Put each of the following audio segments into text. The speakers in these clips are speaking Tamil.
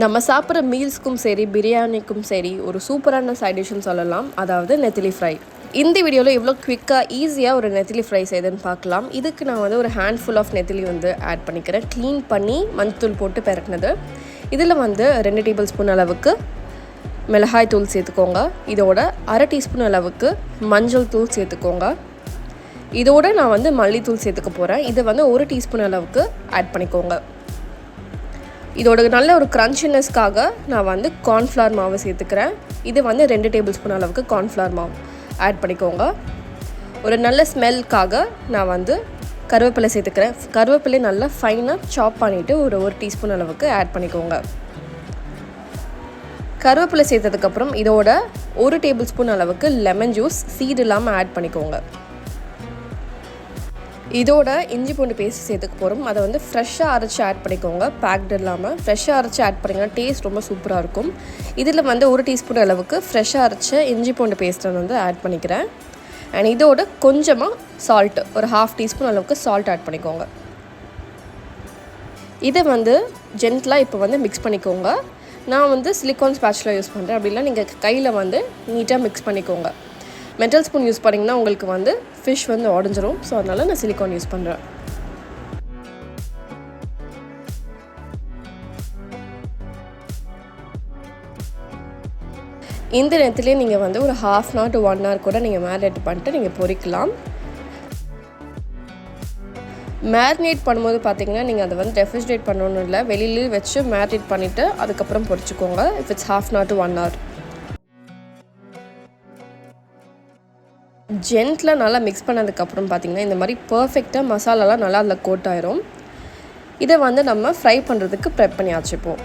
நம்ம சாப்பிட்ற மீல்ஸ்க்கும் சரி பிரியாணிக்கும் சரி ஒரு சூப்பரான சைட் டிஷ்னு சொல்லலாம். அதாவது நெத்திலி ஃப்ரை. இந்த வீடியோவில் எவ்வளோ குவிக்காக ஈஸியாக ஒரு நெத்திலி ஃப்ரை செய்யுதுன்னு பார்க்கலாம். இதுக்கு நான் வந்து ஒரு ஹேண்ட்ஃபுல் ஆஃப் நெத்திலி வந்து ஆட் பண்ணிக்கிறேன். க்ளீன் பண்ணி மஞ்சத்தூள் போட்டு பெரட்டினது. இதில் வந்து 2 டேபிள் ஸ்பூன் அளவுக்கு மிளகாய் தூள் சேர்த்துக்கோங்க. இதோட 1/2 டீஸ்பூன் அளவுக்கு மஞ்சள் தூள் சேர்த்துக்கோங்க. இதோட நான் வந்து மல்லித்தூள் சேர்த்துக்க போகிறேன். இதை வந்து 1 டீஸ்பூன் அளவுக்கு ஆட் பண்ணிக்கோங்க. இதோட நல்ல ஒரு க்ரன்ச்சினஸ்க்காக நான் வந்து கார்ன்ஃப்ளவர் மாவு சேர்த்துக்கிறேன். இது வந்து 2 டேபிள் ஸ்பூன் அளவுக்கு கார்ன்ஃப்ளவர் மாவு ஆட் பண்ணிக்கோங்க. ஒரு நல்ல ஸ்மெல்க்காக நான் வந்து கருவேப்பிலை சேர்த்துக்கிறேன். கருவேப்பிலை நல்லா ஃபைனாக சாப் பண்ணிவிட்டு ஒரு டீஸ்பூன் அளவுக்கு ஆட் பண்ணிக்கோங்க. கருவேப்பிலை சேர்த்ததுக்கப்புறம் இதோட 1 டேபிள் ஸ்பூன் அளவுக்கு லெமன் ஜூஸ் சீடு இல்லாமல் ஆட் பண்ணிக்கோங்க. இதோட இஞ்சி பூண்டு பேஸ்ட் சேர்த்துக்க போகிறோம். அதை வந்து ஃப்ரெஷ்ஷாக அரைச்சி ஆட் பண்ணிக்கோங்க. பேக்டு இல்லாமல் ஃப்ரெஷ்ஷாக அரைச்சி ஆட் பண்ணிங்கன்னா டேஸ்ட் ரொம்ப சூப்பராக இருக்கும். இதில் வந்து 1 டீஸ்பூன் அளவுக்கு ஃப்ரெஷ்ஷாக அரைச்ச இஞ்சி பூண்டு பேஸ்ட்டை வந்து ஆட் பண்ணிக்கிறேன். அண்ட் இதோட கொஞ்சமாக சால்ட்டு, ஒரு 1/2 டீஸ்பூன் அளவுக்கு சால்ட் ஆட் பண்ணிக்கோங்க. இதை வந்து ஜென்டலாக இப்போ வந்து மிக்ஸ் பண்ணிக்கோங்க. நான் வந்து சிலிக்கான் ஸ்பேச்சுலா யூஸ் பண்ணுறேன். அப்படின்னா நீங்கள் கையில் வந்து நீட்டாக மிக்ஸ் பண்ணிக்கோங்க. மெட்டல் ஸ்பூன் யூஸ் பண்ணிங்கன்னா உங்களுக்கு வந்து ஃபிஷ் வந்து உடஞ்சிரும். ஸோ அதனால் நான் சிலிக்கான் யூஸ் பண்ணுறேன். இந்த நேரத்துலேயே நீங்கள் வந்து ஒரு 1/2 hour to 1 hour கூட நீங்கள் மேரினேட் பண்ணிட்டு நீங்கள் பொரிக்கலாம். மேரினேட் பண்ணும்போது பார்த்தீங்கன்னா நீங்கள் அதை வந்து ரெஃப்ரிஜரேட் பண்ணணும் இல்லை, வெளியிலேயே வச்சு மேரினேட் பண்ணிவிட்டு அதுக்கப்புறம் பொரிச்சுக்கோங்க. If it's 1/2 hour to 1 hour. Gentle நல்லா மிக்ஸ் பண்ணதுக்கப்புறம் பார்த்திங்கன்னா இந்த மாதிரி பர்ஃபெக்டாக மசாலாலாம் நல்லா அதில் கோட் ஆயிரும். இதை வந்து நம்ம ஃப்ரை பண்ணுறதுக்கு ப்ரெப் பண்ணி வச்சுப்போம்.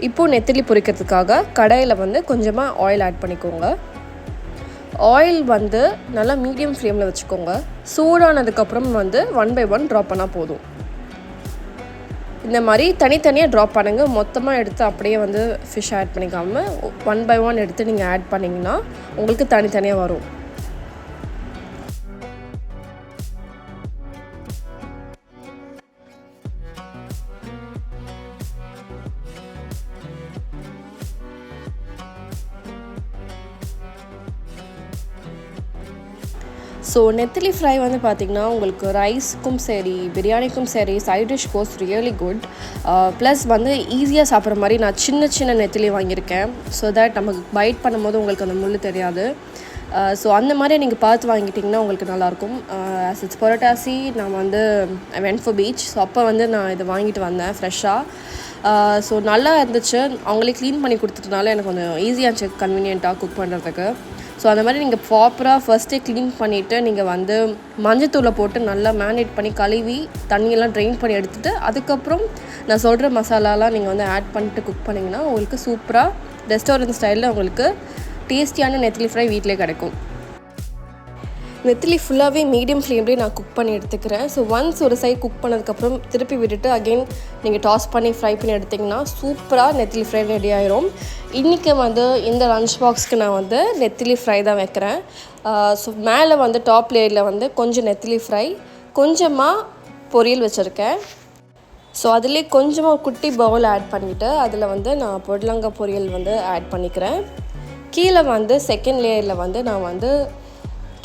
இப்போது நெத்திலி பொரிக்கிறதுக்காக கடாயில் வந்து கொஞ்சமாக ஆயில் ஆட் பண்ணிக்கோங்க. ஆயில் வந்து நல்லா மீடியம் ஃப்ளேமில் வச்சுக்கோங்க. சூடானதுக்கப்புறம் வந்து 1 by 1 ட்ராப் பண்ணால் போதும். இந்த மாதிரி தனித்தனியாக ட்ராப் பண்ணுங்க. மொத்தமாக எடுத்து அப்படியே வந்து ஃபிஷ் ஆட் பண்ணிக்காமல் 1 by 1 எடுத்து நீங்கள் ஆட் பண்ணிங்கன்னா உங்களுக்கு தனித்தனியாக வரும். ஸோ நெத்திலி ஃப்ரை வந்து பார்த்திங்கன்னா உங்களுக்கு ரைஸ்க்கும் சரி பிரியாணிக்கும் சரி சைட் டிஷ் கோஸ் ரியலி குட். ப்ளஸ் வந்து ஈஸியாக சாப்பிட்ற மாதிரி நான் சின்ன நெத்திலி வாங்கியிருக்கேன். ஸோ தட் நமக்கு பைட் பண்ணும்போது உங்களுக்கு அந்த முள் தெரியாது. ஸோ அந்த மாதிரி நீங்கள் பார்த்து வாங்கிட்டிங்கன்னா உங்களுக்கு நல்லாயிருக்கும். ஆஸ் இட்ஸ் பொரட்டாசி நான் வந்து I went for beach. So அப்போ வந்து நான் இதை வாங்கிட்டு வந்தேன் ஃப்ரெஷ்ஷாக. ஸோ நல்லா இருந்துச்சு. அவங்களே க்ளீன் பண்ணி கொடுத்துட்டனால எனக்கு கொஞ்சம் ஈஸியாக இருந்துச்சு கன்வீனியண்ட்டாக குக் பண்ணுறதுக்கு. ஸோ அந்த மாதிரி நீங்கள் ப்ராப்பராக ஃபஸ்ட்டே க்ளீன் பண்ணிவிட்டு நீங்கள் வந்து மஞ்சத்தூளை போட்டு நல்லா மேரினேட் பண்ணி கழுவி தண்ணியெல்லாம் ட்ரெயின் பண்ணி எடுத்துகிட்டு அதுக்கப்புறம் நான் சொல்கிற மசாலாலாம் நீங்கள் வந்து ஆட் பண்ணிட்டு குக் பண்ணிங்கன்னா உங்களுக்கு சூப்பராக ரெஸ்டாரண்ட் ஸ்டைலில் உங்களுக்கு டேஸ்டியான நெத்திலி ஃப்ரை வீட்டிலே கிடைக்கும். நெத்திலி ஃபுல்லாகவே மீடியம் ஃப்ளேம்லேயே நான் குக் பண்ணி எடுத்துக்கிறேன். ஸோ ஒன்ஸ் ஒரு சைட் குக் பண்ணதுக்கப்புறம் திருப்பி விட்டுட்டு அகெயின் நீங்கள் டாஸ் பண்ணி ஃப்ரை பண்ணி எடுத்திங்கன்னா சூப்பராக நெத்திலி ஃப்ரை ரெடி ஆயிரும். இன்றைக்கி வந்து இந்த லஞ்ச் பாக்ஸ்க்கு நான் வந்து நெத்திலி ஃப்ரை தான் வைக்கிறேன். ஸோ மேலே வந்து டாப் லேயரில் வந்து கொஞ்சம் நெத்திலி ஃப்ரை, கொஞ்சமாக பொரியல் வச்சுருக்கேன். ஸோ அதிலே கொஞ்சமாக குட்டி பவுல் ஆட் பண்ணிவிட்டு அதில் வந்து நான் பொடலங்காய் பொரியல் வந்து ஆட் பண்ணிக்கிறேன். கீழே வந்து செகண்ட் லேயரில் வந்து நான் வந்து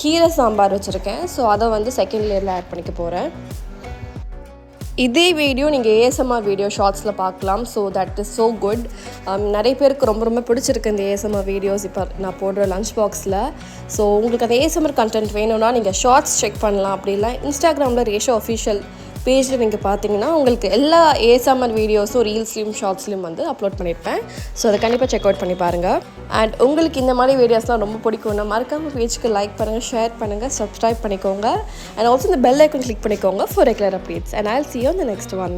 கீரை சாம்பார் வச்சுருக்கேன். ஸோ அதை வந்து செகண்ட் லேயரில் ஆட் பண்ணிக்க போகிறேன். இதே வீடியோ நீங்கள் ASMR வீடியோ ஷார்ட்ஸில் பார்க்கலாம். So that is so good. நிறைய பேருக்கு ரொம்ப பிடிச்சிருக்கு இந்த ASMR வீடியோஸ் இப்போ நான் போடுற லஞ்ச் பாக்ஸில். ஸோ உங்களுக்கு அந்த ASMR கண்டென்ட் வேணும்னா நீங்கள் ஷார்ட்ஸ் செக் பண்ணலாம். அப்படி இல்லை இன்ஸ்டாகிராமில் ரேஷோ அஃபிஷியல் பேஜில் நீங்கள் பார்த்தீங்கன்னா உங்களுக்கு எல்லா ASMR வீடியோஸும் ரீல்ஸ்லையும் ஷார்ட்ஸ்லையும் வந்து அப்லோட் பண்ணியிருப்பேன். ஸோ அதை கண்டிப்பாக செக் அவுட் பண்ணி பாருங்கள். அண்ட் உங்களுக்கு இந்த மாதிரி வீடியோஸ்லாம் ரொம்ப பிடிக்கும்னா மறக்காமல் பேஜுக்கு லைக் பண்ணுங்கள், ஷேர் பண்ணுங்கள், சப்ஸ்கிரைப் பண்ணிக்கோங்க. அண்ட் ஆல்சோ இந்த பெல் ஐக்கன் கிளிக் பண்ணிக்கோங்க for regular updates. And I will see you on the next one.